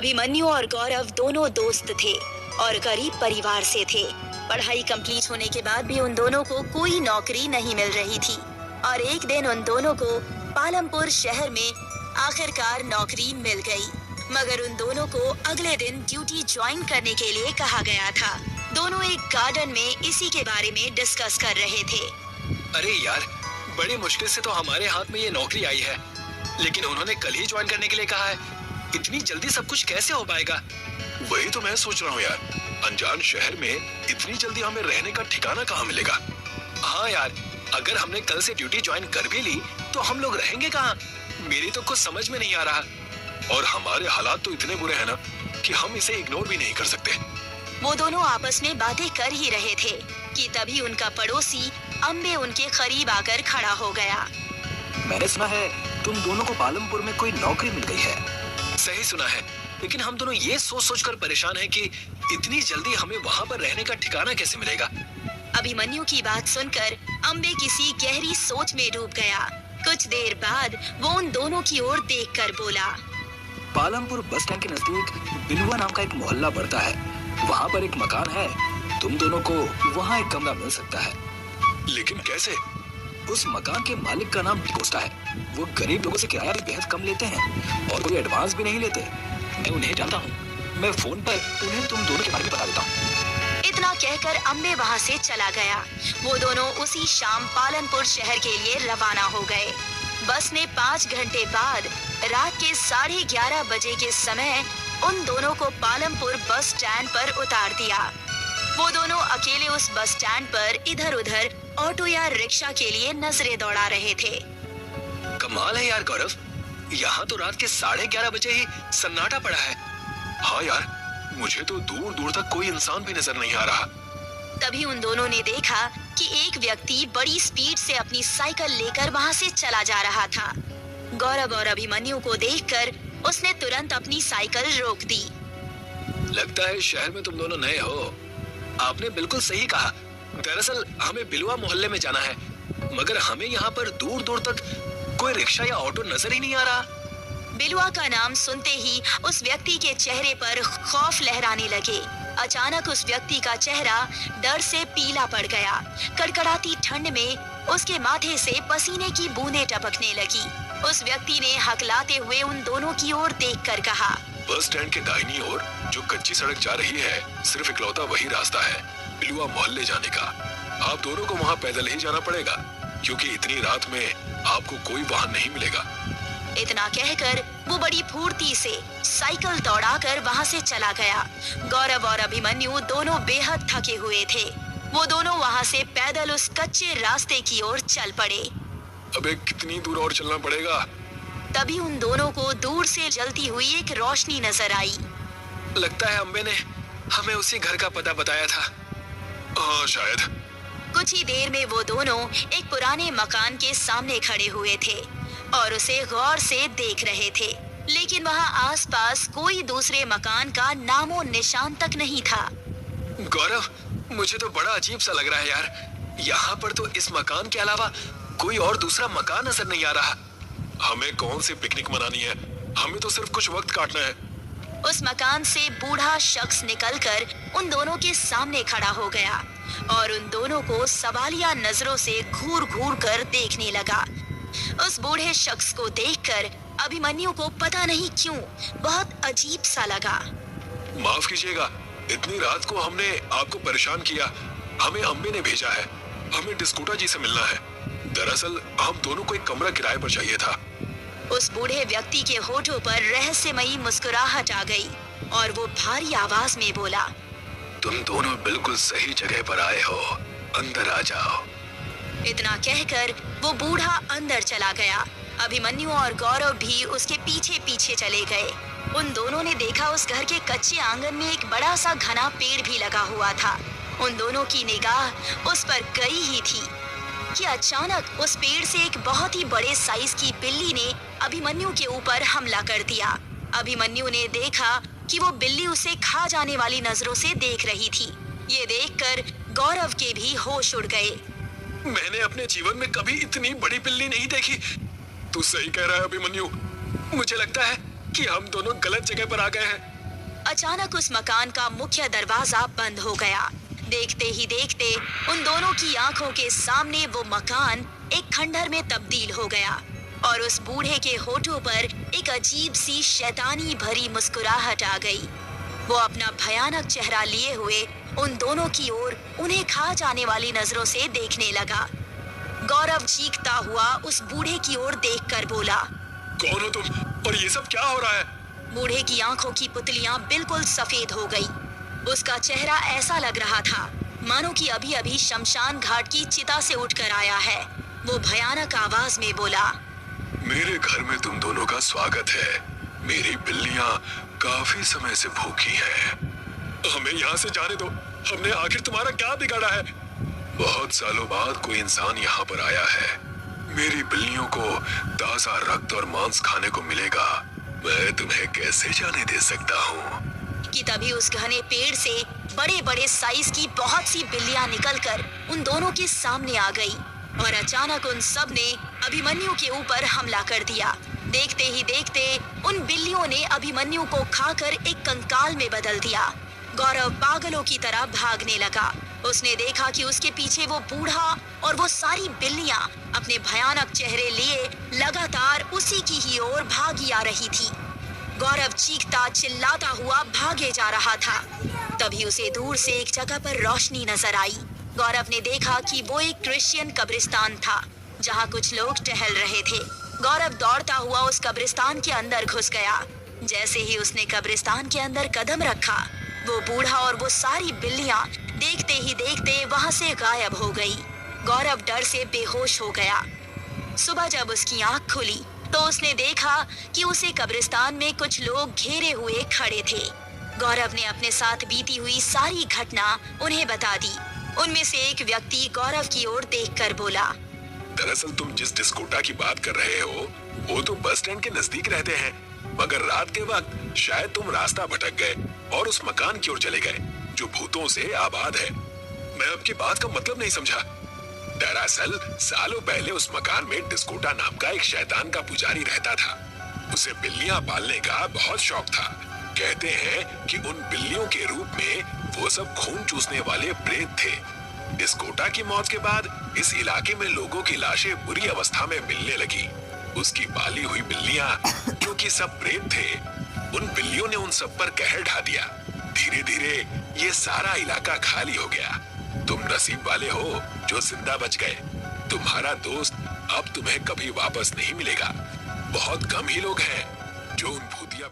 अभिमन्यु और गौरव दोनों दोस्त थे और गरीब परिवार से थे। पढ़ाई कंप्लीट होने के बाद भी उन दोनों को कोई नौकरी नहीं मिल रही थी और एक दिन उन दोनों को पालमपुर शहर में आखिरकार नौकरी मिल गई। मगर उन दोनों को अगले दिन ड्यूटी ज्वाइन करने के लिए कहा गया था। दोनों एक गार्डन में इसी के बारे में डिस्कस कर रहे थे। अरे यार, बड़ी मुश्किल से तो हमारे हाथ में ये नौकरी आई है, लेकिन उन्होंने कल ही ज्वाइन करने के लिए कहा है। इतनी जल्दी सब कुछ कैसे हो पाएगा? वही तो मैं सोच रहा हूँ यार, अनजान शहर में इतनी जल्दी हमें रहने का ठिकाना कहाँ मिलेगा? हाँ यार, अगर हमने कल से ड्यूटी ज्वाइन कर भी ली तो हम लोग रहेंगे कहाँ? मेरी तो कुछ समझ में नहीं आ रहा। और हमारे हालात तो इतने बुरे हैं ना कि हम इसे इग्नोर भी नहीं कर सकते। वो दोनों आपस में बातें कर ही रहे थे कि तभी उनका पड़ोसी अम्बे उनके करीब आकर खड़ा हो गया। मैंने सुना है तुम दोनों को पालमपुर में कोई नौकरी मिल गई है। सही सुना है, लेकिन हम दोनों ये सोच कर परेशान हैं कि इतनी जल्दी हमें वहाँ पर रहने का ठिकाना कैसे मिलेगा। अभिमन्यु की बात सुनकर अम्बे किसी गहरी सोच में डूब गया। कुछ देर बाद वो उन दोनों की ओर देखकर बोला, पालमपुर बस स्टैंड के नजदीक बिलुआ नाम का एक मोहल्ला पड़ता है, वहाँ पर एक मकान है। तुम दोनों को वहाँ एक कमरा मिल सकता है। लेकिन कैसे? उस मकान के मालिक का नाम कोस्टा है। वो गरीब लोगों से किराया भी बेहद कम लेते हैं और कोई एडवांस भी नहीं लेते। मैं उन्हें जानता हूँ, मैं फोन पर उन्हें तुम दोनों के बारे में बता देता हूँ। इतना कहकर अम्बे वहाँ से चला गया। वो दोनों उसी शाम पालनपुर शहर के लिए रवाना हो गए। बस ने 5 घंटे बाद रात के 11:30 बजे के समय उन दोनों को पालमपुर बस स्टैंड पर उतार दिया। वो दोनों अकेले उस बस स्टैंड पर इधर उधर ऑटो या रिक्शा के लिए नजरें दौड़ा रहे थे। कमाल है यार गौरव, यहाँ तो रात के 11:30 बजे ही सन्नाटा पड़ा है। हाँ यार, मुझे तो दूर दूर तक कोई इंसान भी नजर नहीं आ रहा। तभी उन दोनों ने देखा कि एक व्यक्ति बड़ी स्पीड से अपनी साइकिल लेकर वहाँ से चला जा रहा था। गौरव और अभिमन्यु को देखकर उसने तुरंत अपनी साइकिल रोक दी। लगता है शहर में तुम दोनों नए हो। आपने बिल्कुल सही कहा। दरअसल हमें बिलुआ मोहल्ले में जाना है, मगर हमें यहाँ पर दूर दूर तक कोई रिक्शा या ऑटो नजर ही नहीं आ रहा। बिलुआ का नाम सुनते ही उस व्यक्ति के चेहरे पर खौफ लहराने लगे। अचानक उस व्यक्ति का चेहरा डर से पीला पड़ गया। कड़कड़ाती ठंड में उसके माथे से पसीने की बूंदें टपकने लगी। उस व्यक्ति ने हकलाते हुए उन दोनों की ओर देखकर कहा, बस स्टैंड के दाहिनी ओर जो कच्ची सड़क जा रही है, सिर्फ इकलौता वही रास्ता है बिलुआ मोहल्ले जाने का। आप दोनों को वहाँ पैदल ही जाना पड़ेगा, क्योंकि इतनी रात में आपको कोई वाहन नहीं मिलेगा। इतना कहकर वो बड़ी फुर्ती से साइकिल दौड़ाकर वहाँ से चला गया। गौरव और अभिमन्यु दोनों बेहद थके हुए थे। वो दोनों वहाँ से पैदल उस कच्चे रास्ते की ओर चल पड़े। अबे कितनी दूर और चलना पड़ेगा? तभी उन दोनों को दूर से जलती हुई एक रोशनी नजर आई। लगता है अम्बे ने हमें उसी घर का पता बताया था। हाँ शायद। कुछ ही देर में वो दोनों एक पुराने मकान के सामने खड़े हुए थे और उसे गौर से देख रहे थे, लेकिन वहाँ आसपास कोई दूसरे मकान का नामो निशान तक नहीं था। गौरव, मुझे तो बड़ा अजीब सा लग रहा है यार। यहाँ पर तो इस मकान के अलावा कोई और दूसरा मकान नजर नहीं आ रहा। हमें कौन सी पिकनिक मनानी है? हमें तो सिर्फ कुछ वक्त काटना है। उस मकान से बूढ़ा शख्स निकलकर उन दोनों के सामने खड़ा हो गया और उन दोनों को सवालिया नजरों से घूर घूर कर देखने लगा। उस बूढ़े शख्स को देखकर अभिमन्यु को पता नहीं क्यों बहुत अजीब सा लगा। माफ कीजिएगा, इतनी रात को हमने आपको परेशान किया। हमें अम्बे ने भेजा है, हमें डिस्कोटा जी से मिलना है। दरअसल हम दोनों को एक कमरा किराए पर चाहिए था। उस बूढ़े व्यक्ति के होठों पर रहस्यमयी मुस्कुराहट आ गई और वो भारी आवाज में बोला, तुम दोनों बिल्कुल सही जगह पर आए हो, अंदर आ जाओ। इतना कहकर वो बूढ़ा अंदर चला गया। अभिमन्यु और गौरव भी उसके पीछे पीछे चले गए। उन दोनों ने देखा उस घर के कच्चे आंगन में एक बड़ा सा घना पेड़ भी लगा हुआ था। उन दोनों की निगाह उस पर गई ही थी कि अचानक उस पेड़ से एक बहुत ही बड़े साइज की बिल्ली ने अभिमन्यु के ऊपर हमला कर दिया। अभिमन्यु ने देखा कि वो बिल्ली उसे खा जाने वाली नजरों से देख रही थी। ये देखकर गौरव के भी होश उड़ गए। मैंने अपने जीवन में कभी इतनी बड़ी बिल्ली नहीं देखी। तू सही कह रहा है अभिमन्यु। मुझे लगता है कि हम दोनों गलत जगह पर आ गए हैं। अचानक उस मकान का मुख्य दरवाजा बंद हो गया। देखते ही देखते उन दोनों की आंखों के सामने वो मकान एक खंडहर में तब्दील हो गया और उस बूढ़े के होठों पर एक अजीब सी शैतानी भरी मुस्कुराहट आ गई। वो अपना भयानक चेहरा लिए हुए उन दोनों की ओर उन्हें खा जाने वाली नजरों से देखने लगा। गौरव चीखता हुआ उस बूढ़े की ओर देखकर बोला, कौन हो तुम और ये सब क्या हो रहा है? बूढ़े की आंखों की पुतलियां बिल्कुल सफेद हो गई। उसका चेहरा ऐसा लग रहा था मानो कि अभी अभी शमशान घाट की चिता से उठकर आया है। वो भयानक आवाज में बोला, मेरे घर में तुम दोनों का स्वागत है। मेरी बिल्लियां काफी समय से भूखी हैं। हमें यहाँ से जाने दो। हमने आखिर तुम्हारा क्या बिगाड़ा है? बहुत सालों बाद कोई इंसान यहाँ पर आया है। मेरी बिल्लियों को ताजा रक्त और मांस खाने को मिलेगा। मैं तुम्हें कैसे जाने दे सकता हूँ? कि तभी उस घने पेड़ से बड़े बड़े साइज की बहुत सी बिल्लियां निकलकर उन दोनों के सामने आ गई और अचानक उन सब ने अभिमन्यु के ऊपर हमला कर दिया। देखते ही देखते उन बिल्लियों ने अभिमन्यु को खाकर एक कंकाल में बदल दिया। गौरव पागलों की तरह भागने लगा। उसने देखा कि उसके पीछे वो बूढ़ा और वो सारी बिल्लियां अपने भयानक चेहरे लिए लगातार उसी की ही ओर भागी आ रही थी। गौरव चीखता चिल्लाता हुआ भागे जा रहा था। तभी उसे दूर से एक जगह पर रोशनी नजर आई। गौरव ने देखा कि वो एक क्रिश्चियन कब्रिस्तान था जहाँ कुछ लोग टहल रहे थे। गौरव दौड़ता हुआ उस कब्रिस्तान के अंदर घुस गया। जैसे ही उसने कब्रिस्तान के अंदर कदम रखा, वो बूढ़ा और वो सारी बिल्लियां देखते ही देखते वहां से गायब हो गई। गौरव डर से बेहोश हो गया। सुबह जब उसकी आंख खुली तो उसने देखा कि उसे कब्रिस्तान में कुछ लोग घेरे हुए खड़े थे। गौरव ने अपने साथ बीती हुई सारी घटना उन्हें बता दी। उनमें से एक व्यक्ति गौरव की ओर देखकर बोला, दरअसल तुम जिस डिस्कोटा की बात कर रहे हो वो तो बस स्टैंड के नजदीक रहते हैं, मगर रात के वक्त शायद तुम रास्ता भटक गए और उस मकान की ओर चले गए जो भूतों से आबाद है। मैं आपकी बात का मतलब नहीं समझा। दरअसल सालों पहले उस मकान में डिस्कोटा नाम का एक शैतान का पुजारी रहता था। उसे बिल्लियां पालने का बहुत शौक था। कहते हैं कि उन बिल्लियों के रूप में वो सब खून चूसने वाले प्रेत थे। डिस्कोटा की मौत के बाद इस इलाके में लोगों की लाशें बुरी अवस्था में मिलने लगी। उसकी पाली हुई बिल्लियां जो कि सब प्रेत थे, उन बिल्लियों ने उन सब पर कहर ढा दिया। धीरे धीरे ये सारा इलाका खाली हो गया। तुम नसीब वाले हो जो जिंदा बच गए। तुम्हारा दोस्त अब तुम्हें कभी वापस नहीं मिलेगा। बहुत कम ही लोग हैं जो उन भूतिया